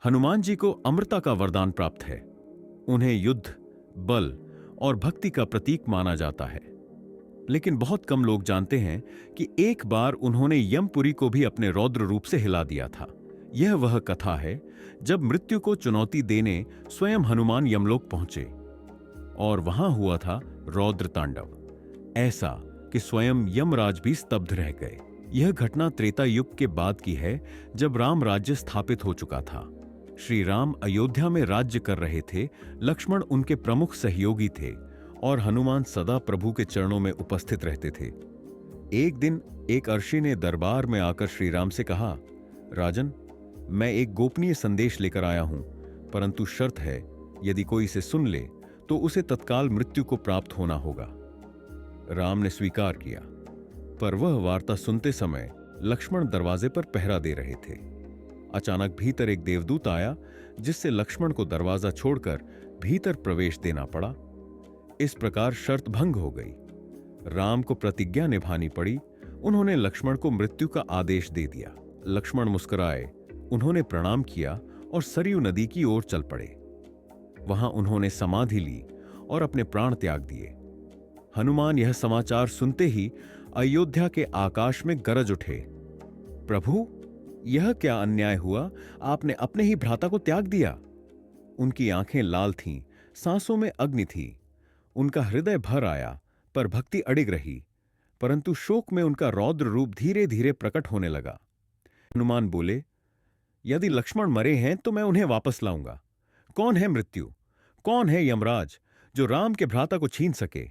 हनुमान जी को अमरता का वरदान प्राप्त है। उन्हें युद्ध, बल और भक्ति का प्रतीक माना जाता है। लेकिन बहुत कम लोग जानते हैं कि एक बार उन्होंने यमपुरी को भी अपने रौद्र रूप से हिला दिया था। यह वह कथा है जब मृत्यु को चुनौती देने स्वयं हनुमान यमलोक पहुंचे और वहां हुआ था रौद्र तांडव, ऐसा कि स्वयं यमराज भी स्तब्ध रह गए। यह घटना त्रेता युग के बाद की है, जब राम राज्य स्थापित हो चुका था। श्री राम अयोध्या में राज्य कर रहे थे, लक्ष्मण उनके प्रमुख सहयोगी थे और हनुमान सदा प्रभु के चरणों में उपस्थित रहते थे। एक दिन एक अर्षि ने दरबार में आकर श्री राम से कहा, राजन, मैं एक गोपनीय संदेश लेकर आया हूं, परंतु शर्त है, यदि कोई इसे सुन ले तो उसे तत्काल मृत्यु को प्राप्त होना होगा। राम ने स्वीकार किया, पर वह वार्ता सुनते समय लक्ष्मण दरवाजे पर पहरा दे रहे थे। अचानक भीतर एक देवदूत आया, जिससे लक्ष्मण को दरवाजा छोड़कर भीतर प्रवेश देना पड़ा। इस प्रकार शर्त भंग हो गई। राम को प्रतिज्ञा निभानी पड़ी। उन्होंने लक्ष्मण को मृत्यु का आदेश दे दिया। लक्ष्मण मुस्कुराए, उन्होंने प्रणाम किया और सरयू नदी की ओर चल पड़े। वहां उन्होंने समाधि ली और अपने प्राण त्याग दिए। हनुमान यह समाचार सुनते ही अयोध्या के आकाश में गरज उठे, प्रभु, यह क्या अन्याय हुआ? आपने अपने ही भ्राता को त्याग दिया। उनकी आंखें लाल थीं, सांसों में अग्नि थी। उनका हृदय भर आया, पर भक्ति अडिग रही। परंतु शोक में उनका रौद्र रूप धीरे धीरे प्रकट होने लगा। हनुमान बोले, यदि लक्ष्मण मरे हैं तो मैं उन्हें वापस लाऊंगा। कौन है मृत्यु? कौन है यमराज जो राम के भ्राता को छीन सके?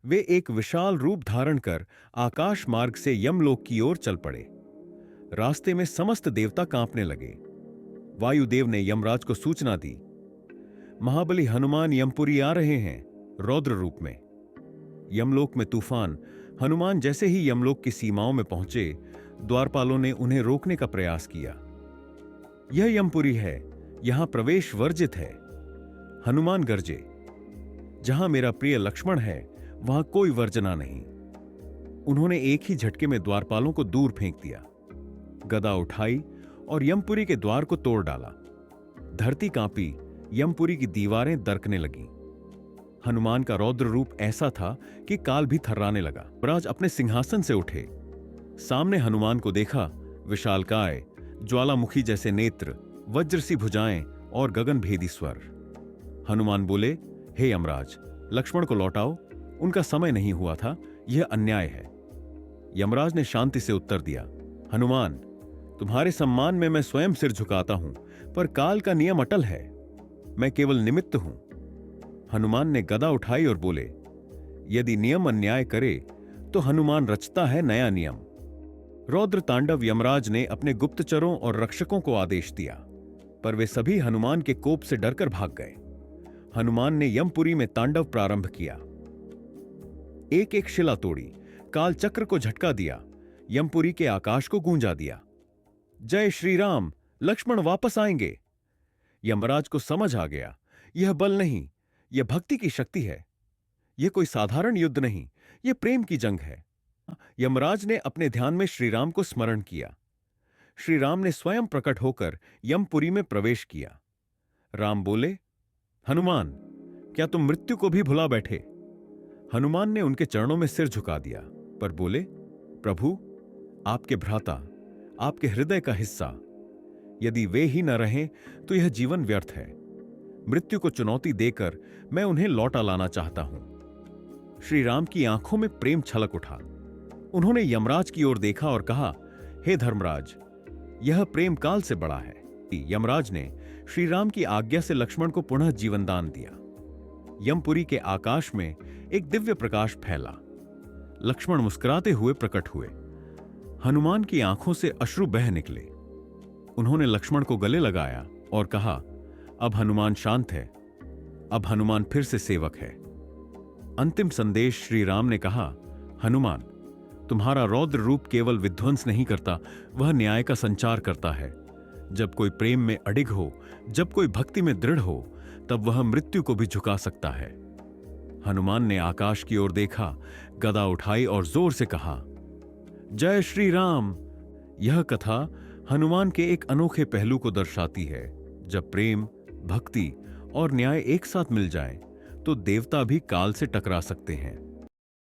वे एक विशाल रूप धारण कर आकाश मार्ग से यमलोक की ओर चल पड़े। रास्ते में समस्त देवता कांपने लगे। वायुदेव ने यमराज को सूचना दी, महाबली हनुमान यमपुरी आ रहे हैं, रौद्र रूप में। यमलोक में तूफान। हनुमान जैसे ही यमलोक की सीमाओं में पहुंचे, द्वारपालों ने उन्हें रोकने का प्रयास किया। यह यमपुरी है, यहां प्रवेश वर्जित है। हनुमान गरजे, जहां मेरा प्रिय लक्ष्मण है, वहां कोई वर्जना नहीं। उन्होंने एक ही झटके में द्वारपालों को दूर फेंक दिया, गदा उठाई और यमपुरी के द्वार को तोड़ डाला। धरती कांपी, यमपुरी की दीवारें दरकने लगीं। हनुमान का रौद्र रूप ऐसा था कि काल भी थर्राने लगा। राज अपने सिंहासन से उठे। सामने हनुमान को देखा, विशालकाय, ज्वालामुखी जैसे नेत्र, वज्र सी भुजाएं और गगन भेदी स्वर। हनुमान बोले, हे यमराज, लक्ष्मण को लौटाओ, उनका समय नहीं हुआ था, यह अन्याय है। यमराज ने शांति से उत्तर दिया, हनुमान, तुम्हारे सम्मान में मैं स्वयं सिर झुकाता हूं, पर काल का नियम अटल है, मैं केवल निमित्त हूं। हनुमान ने गदा उठाई और बोले, यदि नियम अन्याय करे तो हनुमान रचता है नया नियम। रौद्र तांडव यमराज ने अपने गुप्तचरों और रक्षकों को आदेश दिया, पर वे सभी हनुमान के कोप से डरकर भाग गए। हनुमान ने यमपुरी में तांडव प्रारंभ किया। एक एक शिला तोड़ी, काल चक्र को झटका दिया, यमपुरी के आकाश को गूंजा दिया। जय श्री राम, लक्ष्मण वापस आएंगे। यमराज को समझ आ गया, यह बल नहीं, यह भक्ति की शक्ति है। यह कोई साधारण युद्ध नहीं, यह प्रेम की जंग है। यमराज ने अपने ध्यान में श्री राम को स्मरण किया। श्री राम ने स्वयं प्रकट होकर यमपुरी में प्रवेश किया। राम बोले, हनुमान, क्या तुम मृत्यु को भी भुला बैठे? हनुमान ने उनके चरणों में सिर झुका दिया, पर बोले, प्रभु, आपके भ्राता, आपके हृदय का हिस्सा, यदि वे ही न रहें तो यह जीवन व्यर्थ है। मृत्यु को चुनौती देकर मैं उन्हें लौटा लाना चाहता हूं। श्री राम की आंखों में प्रेम छलक उठा। उन्होंने यमराज की ओर देखा और कहा, हे धर्मराज, यह प्रेम काल से बड़ा है। यमराज ने श्री राम की आज्ञा से लक्ष्मण को पुनः जीवन दान दिया। यमपुरी के आकाश में एक दिव्य प्रकाश फैला। लक्ष्मण मुस्कुराते हुए प्रकट हुए। हनुमान की आंखों से अश्रु बह निकले। उन्होंने लक्ष्मण को गले लगाया और कहा, अब हनुमान शांत है, अब हनुमान फिर से सेवक है। अंतिम संदेश श्री राम ने कहा, हनुमान, तुम्हारा रौद्र रूप केवल विध्वंस नहीं करता, वह न्याय का संचार करता है। जब कोई प्रेम में अडिग हो, जब कोई भक्ति में दृढ़ हो, तब वह मृत्यु को भी झुका सकता है। हनुमान ने आकाश की ओर देखा, गदा उठाई और जोर से कहा, जय श्री राम। यह कथा हनुमान के एक अनोखे पहलू को दर्शाती है। जब प्रेम, भक्ति और न्याय एक साथ मिल जाएं, तो देवता भी काल से टकरा सकते हैं।